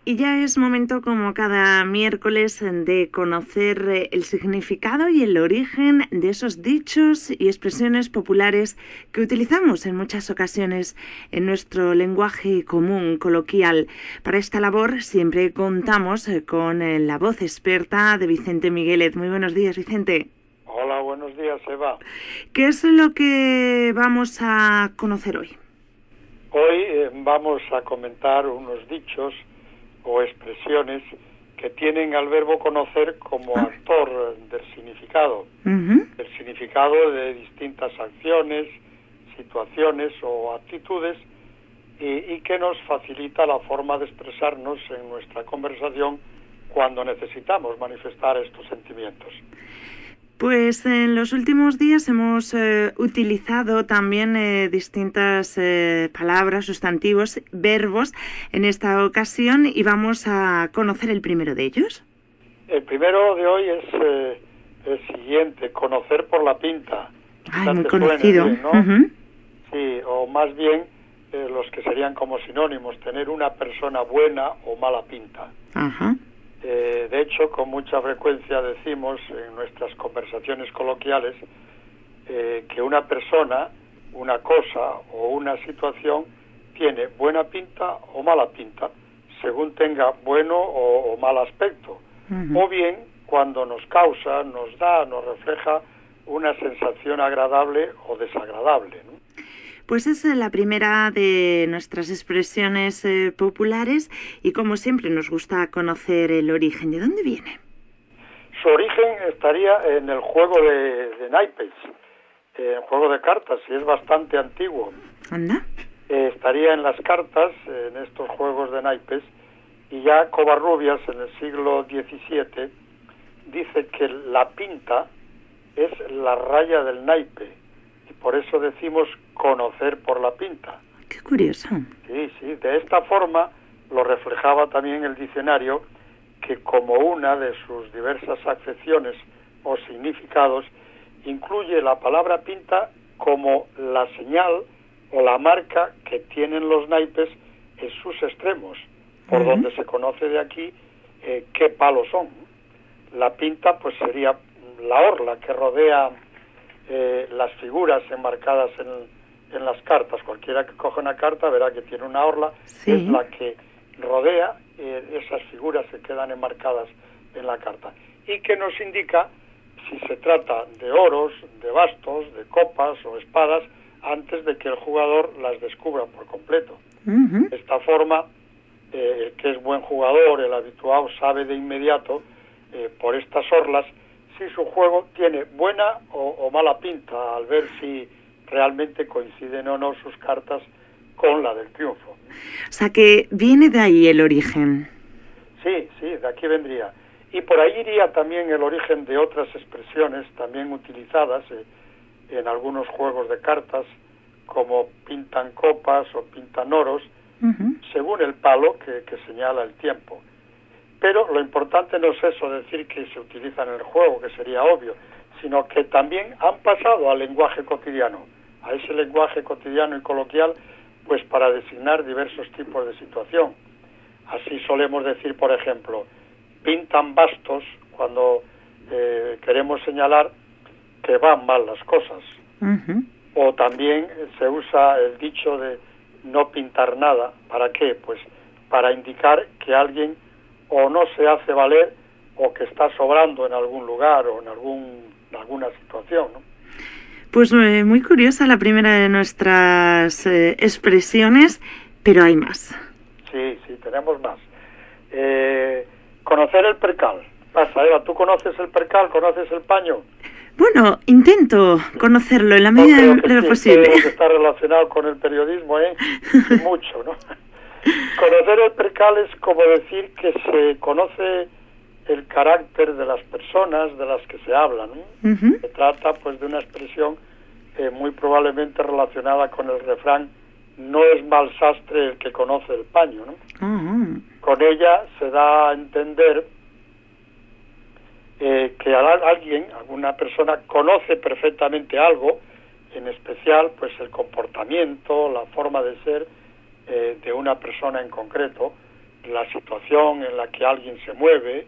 Y ya es momento, como cada miércoles, de conocer el significado y el origen de esos dichos y expresiones populares que utilizamos en muchas ocasiones en nuestro lenguaje común, coloquial. Para esta labor siempre contamos con la voz experta de Vicente Miguelet. Muy buenos días, Vicente. Hola, buenos días, Eva. ¿Qué es lo que vamos a conocer hoy? Hoy vamos a comentar unos dichos o expresiones que tienen al verbo conocer como actor del significado, el significado de distintas acciones, situaciones o actitudes y que nos facilita la forma de expresarnos en nuestra conversación cuando necesitamos manifestar estos sentimientos. Pues en los últimos días hemos utilizado también distintas palabras, sustantivos, verbos en esta ocasión y vamos a conocer el primero de ellos. El primero de hoy es el siguiente, conocer por la pinta. Ay, muy conocido. Bien, ¿no? Sí, o más bien los que serían como sinónimos, tener una persona buena o mala pinta. Ajá. De hecho, con mucha frecuencia decimos en nuestras conversaciones coloquiales que una persona, una cosa o una situación tiene buena pinta o mala pinta, según tenga bueno o mal aspecto, o bien cuando nos causa, nos da, nos refleja una sensación agradable o desagradable, ¿no? Pues es la primera de nuestras expresiones populares y como siempre nos gusta conocer el origen. ¿De dónde viene? Su origen estaría en el juego de naipes, el juego de cartas, y es bastante antiguo. ¿Anda? Estaría en las cartas, en estos juegos de naipes, y ya Covarrubias en el siglo XVII dice que la pinta es la raya del naipe. Por eso decimos conocer por la pinta. Qué curioso. Sí, de esta forma lo reflejaba también el diccionario, que como una de sus diversas acepciones o significados incluye la palabra pinta como la señal o la marca que tienen los naipes en sus extremos, por donde se conoce de aquí qué palos son. La pinta pues sería la orla que rodea las figuras enmarcadas en las cartas. Cualquiera que coja una carta verá que tiene una orla, sí, es la que rodea esas figuras que quedan enmarcadas en la carta y que nos indica si se trata de oros, de bastos, de copas o espadas antes de que el jugador las descubra por completo. De esta forma, el que es buen jugador, el habituado, sabe de inmediato por estas orlas si su juego tiene buena o mala pinta, al ver si realmente coinciden o no sus cartas con la del triunfo. O sea que viene de ahí el origen. Sí, de aquí vendría. Y por ahí iría también el origen de otras expresiones también utilizadas en algunos juegos de cartas, como pintan copas o pintan oros, según el palo que señala el tiempo. Pero lo importante no es eso, decir que se utiliza en el juego, que sería obvio, sino que también han pasado al lenguaje cotidiano, a ese lenguaje cotidiano y coloquial, pues para designar diversos tipos de situación. Así solemos decir, por ejemplo, pintan bastos cuando queremos señalar que van mal las cosas. O también se usa el dicho de no pintar nada. ¿Para qué? Pues para indicar que alguien o no se hace valer o que está sobrando en algún lugar o en alguna situación, ¿no? Pues muy curiosa la primera de nuestras expresiones, pero hay más. Sí, tenemos más. Conocer el percal. Pasa, Eva, ¿tú conoces el percal? ¿Conoces el paño? Bueno, intento conocerlo en la medida de lo posible. Creo que está relacionado con el periodismo, mucho, ¿no? Conocer el percal es como decir que se conoce el carácter de las personas de las que se habla, ¿no? Se trata pues de una expresión muy probablemente relacionada con el refrán no es mal sastre el que conoce el paño, ¿no? Con ella se da a entender que alguna persona conoce perfectamente algo, en especial pues el comportamiento, la forma de ser de una persona en concreto, la situación en la que alguien se mueve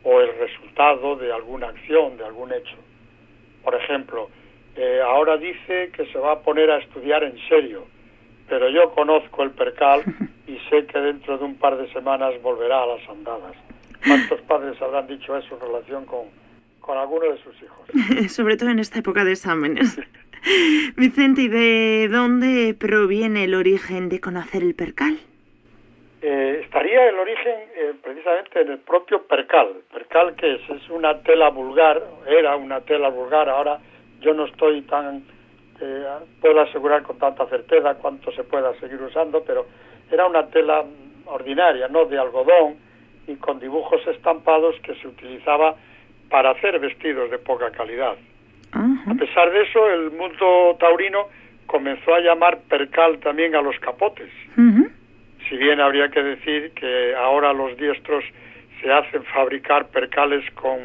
o el resultado de alguna acción, de algún hecho. Por ejemplo, ahora dice que se va a poner a estudiar en serio, pero yo conozco el percal y sé que dentro de un par de semanas volverá a las andadas. ¿Cuántos padres habrán dicho eso en relación con alguno de sus hijos? Sobre todo en esta época de exámenes. Vicente, ¿y de dónde proviene el origen de conocer el percal? Estaría el origen precisamente en el propio percal. ¿Percal qué es? Es una tela vulgar, era una tela vulgar, ahora yo no estoy tan, puedo asegurar con tanta certeza cuánto se pueda seguir usando, pero era una tela ordinaria, ¿no?, de algodón y con dibujos estampados que se utilizaba para hacer vestidos de poca calidad. A pesar de eso, el mundo taurino comenzó a llamar percal también a los capotes. Si bien habría que decir que ahora los diestros se hacen fabricar percales con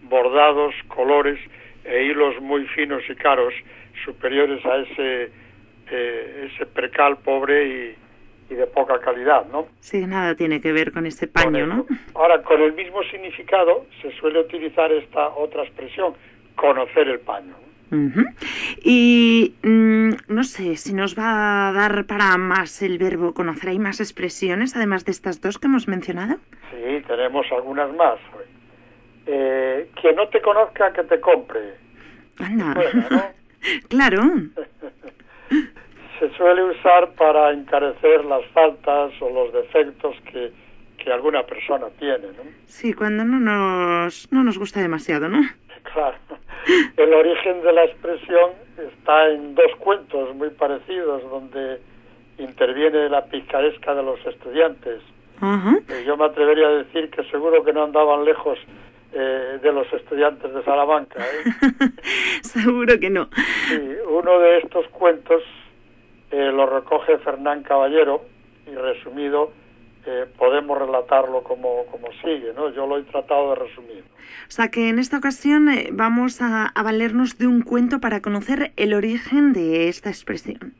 bordados, colores e hilos muy finos y caros, superiores a ese percal pobre y de poca calidad, ¿no? Sí, nada tiene que ver con ese paño, ¿no? Ahora, con el mismo significado se suele utilizar esta otra expresión, conocer el paño, ¿no? Y no sé si nos va a dar para más el verbo conocer. ¿Hay más expresiones además de estas dos que hemos mencionado? Sí, tenemos algunas más. Quien no te conozca, que te compre. Anda. Bueno, ¿no? Claro. Se suele usar para encarecer las faltas o los defectos que alguna persona tiene, ¿no? Sí, cuando no nos gusta demasiado, ¿no? Claro. El origen de la expresión está en dos cuentos muy parecidos donde interviene la picaresca de los estudiantes. Yo me atrevería a decir que seguro que no andaban lejos de los estudiantes de Salamanca, ¿eh? Seguro que no. Sí, uno de estos cuentos lo recoge Fernán Caballero y resumido podemos relatarlo como sigue, ¿no? Yo lo he tratado de resumir. O sea que en esta ocasión vamos a valernos de un cuento para conocer el origen de esta expresión.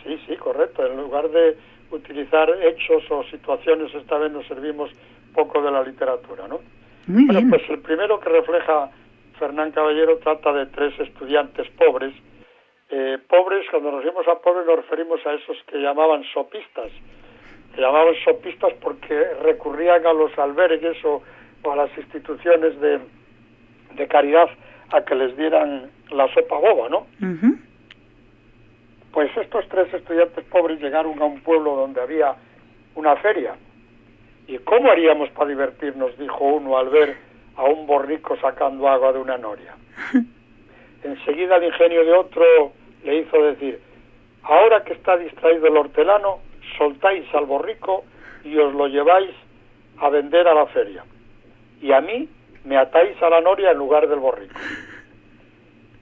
Sí, correcto. En lugar de utilizar hechos o situaciones, esta vez nos servimos poco de la literatura, ¿no? Muy bien. Pues el primero que refleja Fernán Caballero trata de tres estudiantes pobres. Pobres, cuando nos referimos a pobres nos referimos a esos que llamaban sopistas. Se llamaban sopistas porque recurrían a los albergues o a las instituciones de caridad a que les dieran la sopa boba, ¿no? Pues estos tres estudiantes pobres llegaron a un pueblo donde había una feria. ¿Y cómo haríamos para divertirnos?, dijo uno al ver a un borrico sacando agua de una noria. Enseguida el ingenio de otro le hizo decir: ahora que está distraído el hortelano, soltáis al borrico y os lo lleváis a vender a la feria. Y a mí me atáis a la noria en lugar del borrico.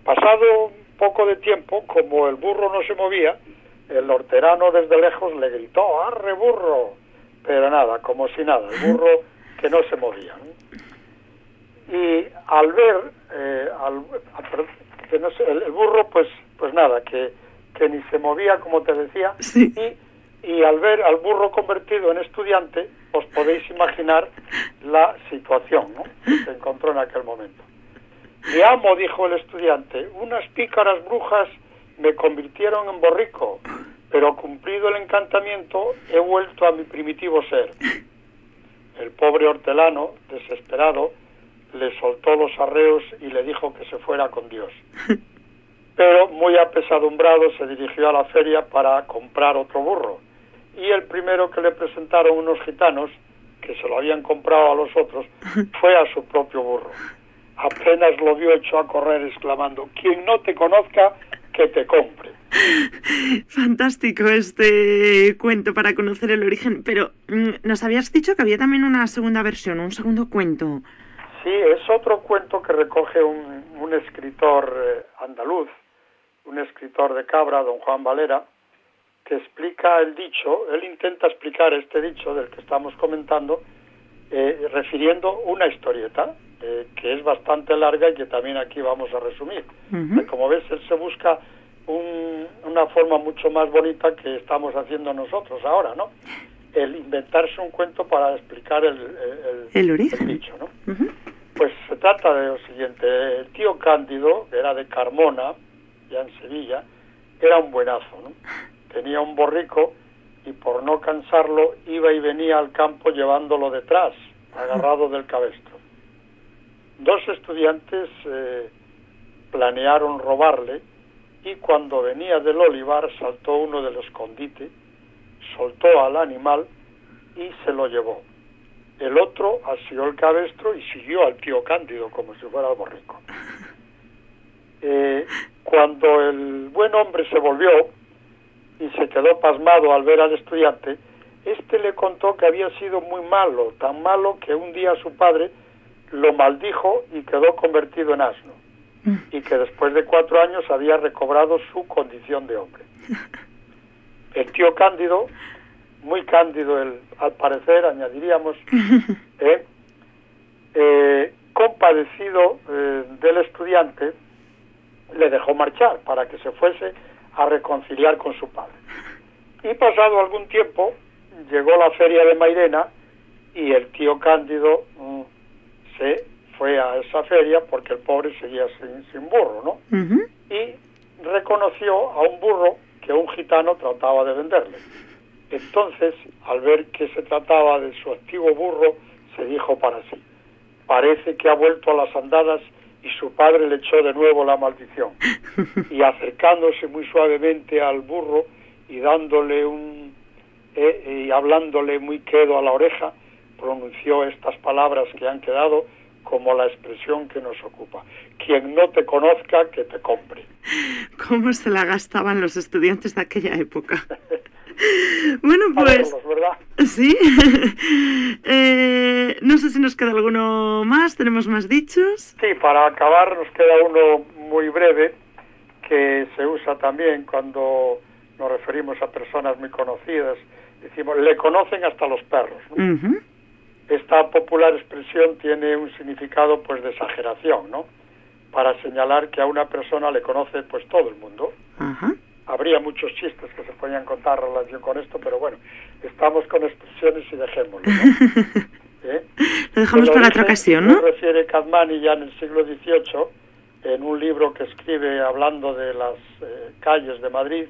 Pasado un poco de tiempo, como el burro no se movía, el hortelano desde lejos le gritó: ¡arre, burro! Pero nada, como si nada, el burro que no se movía, ¿no? Y al ver, el burro, pues nada, que ni se movía, como te decía, sí. Y al ver al burro convertido en estudiante, os podéis imaginar la situación, ¿no?, que se encontró en aquel momento. Mi amo, dijo el estudiante, unas pícaras brujas me convirtieron en borrico, pero cumplido el encantamiento he vuelto a mi primitivo ser. El pobre hortelano, desesperado, le soltó los arreos y le dijo que se fuera con Dios. Pero muy apesadumbrado se dirigió a la feria para comprar otro burro. Y el primero que le presentaron unos gitanos, que se lo habían comprado a los otros, fue a su propio burro. Apenas lo vio, echó a correr exclamando: quien no te conozca, que te compre. Fantástico este cuento para conocer el origen, pero nos habías dicho que había también una segunda versión, un segundo cuento. Sí, es otro cuento que recoge un escritor andaluz, un escritor de Cabra, don Juan Valera, que explica el dicho. Él intenta explicar este dicho del que estamos comentando, refiriendo una historieta que es bastante larga y que también aquí vamos a resumir. Como ves, él se busca una forma mucho más bonita que estamos haciendo nosotros ahora, ¿no? el inventarse un cuento para explicar el origen. dicho, ¿no? Pues se trata de lo siguiente. El tío Cándido, que era de Carmona, ya en Sevilla, era un buenazo, ¿no? Tenía un borrico y por no cansarlo iba y venía al campo llevándolo detrás, agarrado del cabestro. Dos estudiantes planearon robarle y cuando venía del olivar saltó uno del escondite, soltó al animal y se lo llevó. El otro asió el cabestro y siguió al tío Cándido como si fuera el borrico. Cuando el buen hombre se volvió y se quedó pasmado al ver al estudiante, este le contó que había sido muy malo, tan malo que un día su padre lo maldijo y quedó convertido en asno, y que después de 4 años había recobrado su condición de hombre. El tío Cándido, muy cándido al parecer, añadiríamos, compadecido del estudiante, le dejó marchar para que se fuese a reconciliar con su padre. Y pasado algún tiempo, llegó la feria de Mairena y el tío Cándido se fue a esa feria porque el pobre seguía sin burro, ¿no? Y reconoció a un burro que un gitano trataba de venderle. Entonces, al ver que se trataba de su antiguo burro, se dijo para sí: parece que ha vuelto a las andadas y su padre le echó de nuevo la maldición. Y acercándose muy suavemente al burro y dándole y hablándole muy quedo a la oreja, pronunció estas palabras que han quedado como la expresión que nos ocupa: quien no te conozca, que te compre. ¿Cómo se la gastaban los estudiantes de aquella época? Bueno, pues... ¿verdad? Sí. No sé si nos queda alguno más. ¿Tenemos más dichos? Sí, para acabar nos queda uno muy breve que se usa también cuando nos referimos a personas muy conocidas. Decimos, le conocen hasta los perros, ¿no? Esta popular expresión tiene un significado pues de exageración, ¿no? Para señalar que a una persona le conoce pues todo el mundo. Habría muchos chistes que se podían contar en relación con esto, pero bueno, estamos con expresiones y dejémoslo, ¿no? Lo dejamos para otra ocasión, ¿no? Lo refiere Cadmani ya en el siglo XVIII, en un libro que escribe hablando de las calles de Madrid,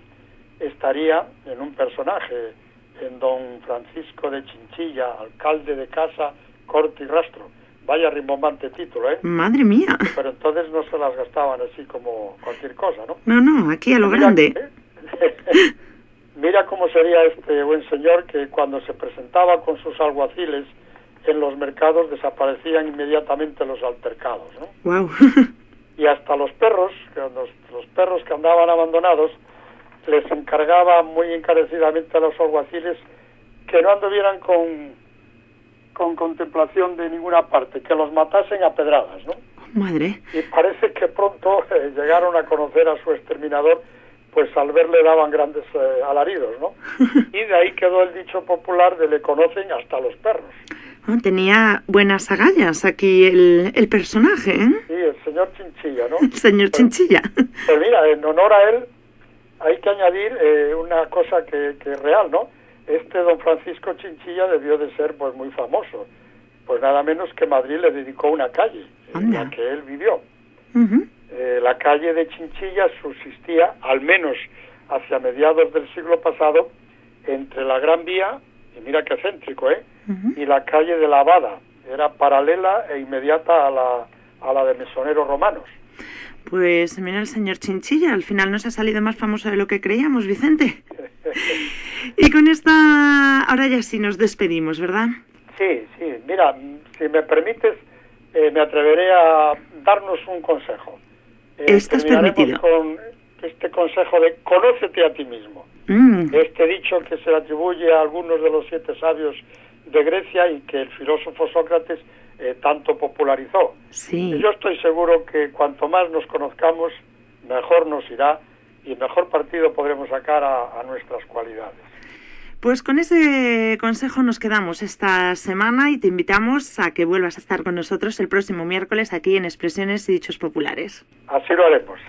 estaría en un personaje, en don Francisco de Chinchilla, alcalde de Casa, Corte y Rastro. Vaya rimbombante título, ¿eh? Madre mía. Pero entonces no se las gastaban así como cualquier cosa, ¿no? No, aquí a lo grande. Mira cómo sería este buen señor que cuando se presentaba con sus alguaciles en los mercados desaparecían inmediatamente los altercados, ¿no? Wow. Y hasta los perros, los perros que andaban abandonados, les encargaba muy encarecidamente a los alguaciles que no anduvieran con contemplación de ninguna parte, que los matasen a pedradas, ¿no? Madre. Y parece que pronto llegaron a conocer a su exterminador, pues al verle daban grandes alaridos, ¿no? Y de ahí quedó el dicho popular de le conocen hasta los perros. Tenía buenas agallas aquí el personaje, ¿eh? Sí, el señor Chinchilla, ¿no? El señor Chinchilla. Pues mira, en honor a él hay que añadir una cosa que es real, ¿no? Este don Francisco Chinchilla debió de ser pues muy famoso. Pues nada menos que Madrid le dedicó una calle en la que él vivió. La calle de Chinchilla subsistía, al menos hacia mediados del siglo pasado, entre la Gran Vía, y mira qué céntrico, y la calle de la Abada. Era paralela e inmediata a la de Mesoneros Romanos. Pues mira el señor Chinchilla, al final nos ha salido más famoso de lo que creíamos, Vicente. Y con esta, ahora ya sí nos despedimos, ¿verdad? Sí, mira, si me permites, me atreveré a darnos un consejo. Estás permitido. Con este consejo de conócete a ti mismo. Este dicho que se le atribuye a algunos de los 7 sabios de Grecia y que el filósofo Sócrates tanto popularizó. Sí. Y yo estoy seguro que cuanto más nos conozcamos, mejor nos irá y mejor partido podremos sacar a nuestras cualidades. Pues con ese consejo nos quedamos esta semana y te invitamos a que vuelvas a estar con nosotros el próximo miércoles aquí en Expresiones y Dichos Populares. Así lo haremos.